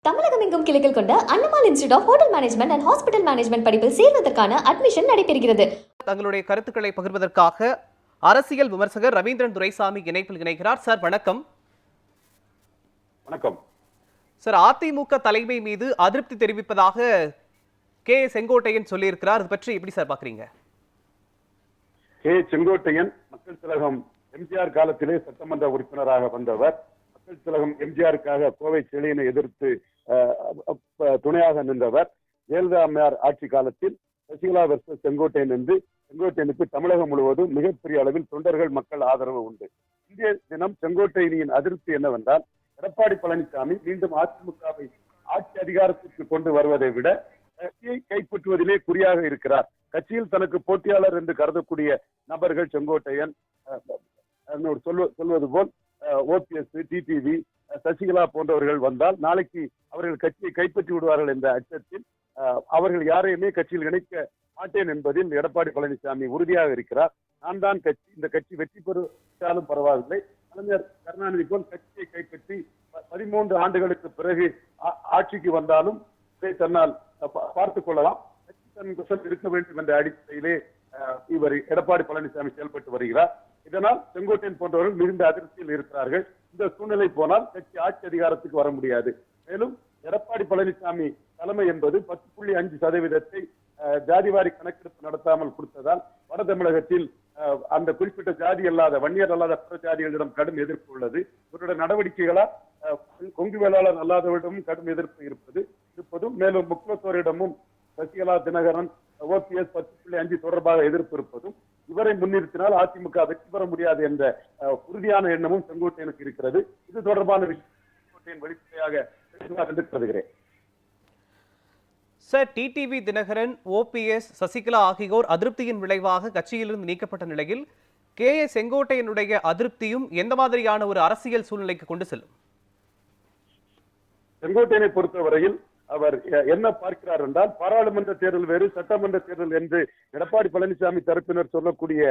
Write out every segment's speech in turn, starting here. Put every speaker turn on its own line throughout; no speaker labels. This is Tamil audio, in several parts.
தமிழகம் எங்கும் கிளைகள் கொண்ட Annamal institute of hotel management and hospital management படிப்பில் சேர்வதற்கான அட்மிஷன் நடைபெறுகிறது.
தங்களுடைய கருத்துக்களை பகிர்வதற்காக அரசியல் விமர்சகர் ரவீந்திரன் துரைசாமி இணைப்பில் இணைகிறார். சார் வணக்கம்.
வணக்கம்
சார், அதிமுக தலைமை மீது அதிருப்தி தெரிவிப்பதாக கே செங்கோட்டையன் சொல்லியிருக்கிறார். அது பற்றி எப்படி சார் பாக்குறீங்க?
கே செங்கோட்டையன் மக்கள் திலகம் எம்ஜிஆர் காலத்திலே சட்டமன்ற உறுப்பினராக வந்தவர். மக்கள் திலகம் எம்ஜிஆருக்காக கோவை செழியனை எதிர்த்து துணையாக நின்றவர். ஜெயலலிதா அம்மையார் ஆட்சி காலத்தில் சசிகலா வெர்சஸ் செங்கோட்டையன் என்று செங்கோட்டையனுக்கு தமிழகம் முழுவதும் மிகப்பெரிய அளவில் தொண்டர்கள் மக்கள் ஆதரவு உண்டு. இந்திய தினம் செங்கோட்டையனின் அதிருப்தி என்னவென்றால், எடப்பாடி பழனிசாமி மீண்டும் அதிமுகவை ஆட்சி அதிகாரத்திற்கு கொண்டு வருவதை விட கட்சியை கைப்பற்றுவதிலே குறியாக இருக்கிறார். கட்சியில் தனக்கு போட்டியாளர் என்று கருதக்கூடிய நபர்கள் செங்கோட்டையன் சொல்வது போல் ஓபிஎஸ், டிடிவி, சசிகலா போன்றவர்கள் வந்தால் நாளைக்கு அவர்கள் கட்சியை கைப்பற்றி விடுவார்கள் என்ற அச்சத்தில் அவர்கள் யாரையுமே கட்சியில் இணைக்க மாட்டேன் என்பதில் எடப்பாடி பழனிசாமி உறுதியாக இருக்கிறார். நான் தான் இந்த கட்சி வெற்றி பெற்றாலும் பரவாயில்லை, கலைஞர் கருணாநிதி போல் கட்சியை கைப்பற்றி 13 ஆண்டுகளுக்கு பிறகு ஆட்சிக்கு வந்தாலும் தன்னால் பார்த்துக் கொள்ளலாம், கட்சி தன் வசம் இருக்க வேண்டும் என்ற அடிப்படையிலே இவர் எடப்பாடி பழனிசாமி செயல்பட்டு வருகிறார். இதனால் செங்கோட்டையன் போன்றவர்கள் மிகுந்த அதிருப்தியில் இருக்கிறார்கள். இந்த சூழ்நிலை போனால் கட்சி ஆட்சி அதிகாரத்துக்கு வர முடியாது. மேலும் எடப்பாடி பழனிசாமி தலைமை என்பது 10.5% ஜாதிவாரி கணக்கெடுப்பு நடத்தாமல் கொடுத்ததால் வட தமிழகத்தில் அந்த குறிப்பிட்ட ஜாதி அல்லாத வன்னியர் அல்லாத பிற ஜாதிகளிடம் கடும் எதிர்ப்பு உள்ளது. இவருடைய நடவடிக்கைகளால் கொங்கு வேளாளர் அல்லாதவரிடமும் கடும் எதிர்ப்பு இருப்பதும் மேலும் முக்குலத்தோரிடமும் சசிகலா, தினகரன், ஓபிஎஸ் 10.5 தொடர்பாக எதிர்ப்பு இருப்பதும் இவரை முன்னிறுத்தினால் அதிமுக வெற்றி பெற முடியாது என்ற உறுதியான எண்ணமும் செங்கோட்டையனுக்கு இருக்கிறது. இது தொடர்பான விஷயம் வெளிப்படையாக என்று கருதுகிறேன்.
Sir, TTV Dinakaran, OPS, Sasikala ஆகியோர் அதிருப்தியின் விளைவாக கட்சியிலிருந்து நீக்கப்பட்ட நிலையில் கே ஏ செங்கோட்டையனுடைய அதிருப்தியும் எந்த மாதிரியான ஒரு அரசியல் சூழ்நிலைக்கு கொண்டு செல்லும்?
செங்கோட்டையனை பொறுத்தவரையில் அவர் என்ன பார்க்கிறார் என்றால், பாராளுமன்ற தேர்தல் வேறு, சட்டமன்ற தேர்தல் என்று எடப்பாடி பழனிசாமி தரப்பினர் சொல்லக்கூடிய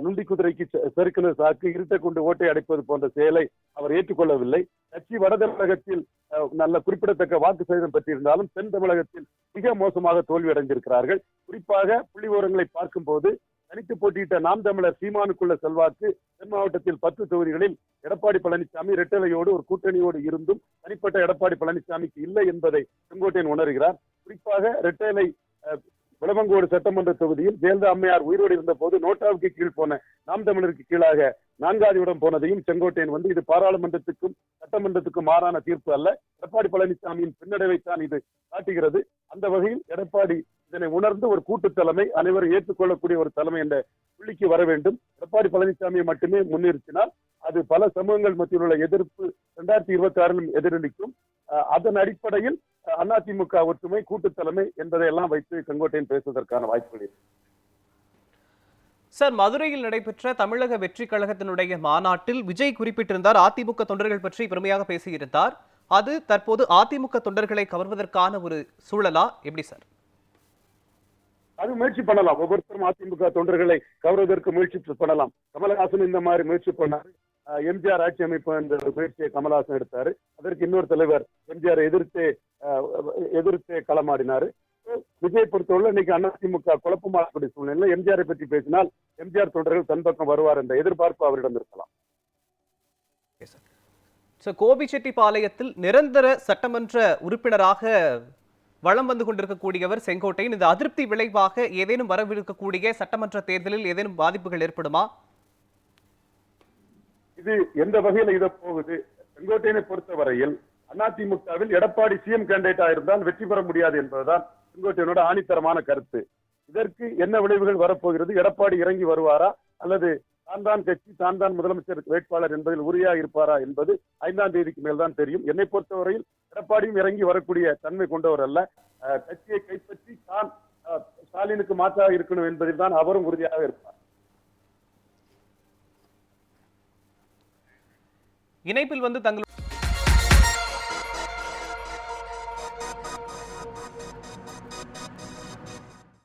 நுண்டி குதிரைக்கு செருக்கின சாக்கு, இருட்டை கொண்டு ஓட்டை அடைப்பது போன்ற செயலை அவர் ஏற்றுக்கொள்ளவில்லை. கட்சி வட தமிழகத்தில் நல்ல குறிப்பிடத்தக்க வாக்கு சதவீதம் பெற்றிருந்தாலும் தென் தமிழகத்தில் மிக மோசமாக தோல்வி அடைந்திருக்கிறார்கள். குறிப்பாக புள்ளி விவரங்களை பார்க்கும் போது தனித்து போட்டியிட்ட நாம் தமிழர் சீமானுக்குள்ள செல்வாக்கு தென் மாவட்டத்தில் 10 தொகுதிகளில் எடப்பாடி பழனிசாமி இரட்டலையோடு ஒரு கூட்டணியோடு இருந்தும் தனிப்பட்ட எடப்பாடி பழனிசாமிக்கு இல்லை என்பதை செங்கோட்டையன் உணர்கிறார். குறிப்பாக இரட்டலை விளவங்கோடு சட்டமன்ற தொகுதியில் ஜெயலலிதா அம்மையார் உயிரோடு இருந்த போது நோட்டாவுக்கு கீழ் போன நாம் தமிழருக்கு கீழாக 4வது இடம் போனதையும் செங்கோட்டையன் இது பாராளுமன்றத்துக்கும் சட்டமன்றத்துக்கும் மாறான தீர்ப்பு அல்ல, எடப்பாடி பழனிசாமியின் பின்னடைவைத்தான் இது காட்டுகிறது. அந்த வகையில் எடப்பாடி இதனை உணர்ந்து ஒரு கூட்டு தலைமை, அனைவரும் ஏற்றுக்கொள்ளக்கூடிய ஒரு தலைமை என்ற புள்ளிக்கு வர வேண்டும். எடப்பாடி பழனிசாமியை மட்டுமே முன்னிறுத்தினால் அது பல சமூகங்கள் மத்தியில் உள்ள எதிர்ப்பு 2026 எதிரொலிக்கும். அதன் அடிப்படையில் அதிமுக ஒற்றுமை, கூட்டு தலைமை என்பதை எல்லாம் வைத்து செங்கோட்டையன் பேசுவதற்கான வாய்ப்புகள்.
சார், மதுரையில் நடைபெற்ற தமிழக வெற்றி கழகத்தினுடைய மாநாட்டில் விஜய் குறிப்பிட்டிருந்தார், அதிமுக தொண்டர்கள் பற்றி பெருமையாக பேசியிருந்தார். அது தற்போது அதிமுக தொண்டர்களை கவர்வதற்கான ஒரு சூழலா? எப்படி சார்?
அது முயற்சி பண்ணலாம். ஒவ்வொருத்தரும் அதிமுக தொண்டர்களை கவர்வதற்கு முயற்சி பண்ணலாம். கமலஹாசன் இந்த மாதிரி முயற்சி பண்ணாரு. எம்ஜிஆர் ஆட்சி அமைப்பு என்ற முயற்சியை கமலஹாசன் எடுத்தாரு. அதற்கு இன்னொரு தலைவர் எம்ஜிஆர் எதிர்த்தே களமாடினாரு. விஜய் பொறுத்தவரை இன்னைக்கு அதிமுக குழப்பமாகக்கூடிய சூழ்நிலை. எம்ஜிஆரை பற்றி பேசினால் எம்ஜிஆர் தொண்டர்கள் தன் பக்கம் வருவார் என்ற எதிர்பார்ப்பு அவரிடம் இருக்கலாம்.
கோபிச்செட்டிப்பாளையத்தில் நிரந்தர சட்டமன்ற உறுப்பினராக வளம் வந்து கொண்டிருக்கக்கூடியவர் செங்கோட்டையன். இந்த அதிருப்தி விளைவாக ஏதேனும் வரவிருக்கக்கூடிய சட்டமன்ற தேர்தலில் ஏதேனும் பாதிப்புகள் ஏற்படுமா?
இது எந்த வகையில் இதை போகுது? செங்கோட்டையனை பொறுத்தவரையில் அதிமுகவில் எடப்பாடி சிஎம் கேண்டிடேட்டா இருந்தால் வெற்றி பெற முடியாது என்பதுதான் செங்கோட்டையனோட ஆணித்தரமான கருத்து. இதற்கு என்ன விளைவுகள் வரப்போகிறது? எடப்பாடி இறங்கி வருவாரா அல்லது தான் கட்சி தான் முதலமைச்சர் வேட்பாளர் என்பதில் உறுதியாக இருப்பாரா என்பது 5ஆம் தேதிக்கு மேல்தான் தெரியும். என்னை பொறுத்தவரையில் எடப்பாடியும் இறங்கி வரக்கூடிய தன்மை கொண்டவர் அல்ல. கட்சியை கைப்பற்றி தான் ஸ்டாலினுக்கு மாற்றாக இருக்கணும் என்பதில் தான் அவரும் உறுதியாக இருப்பார்.
இணைப்பில் தங்கள்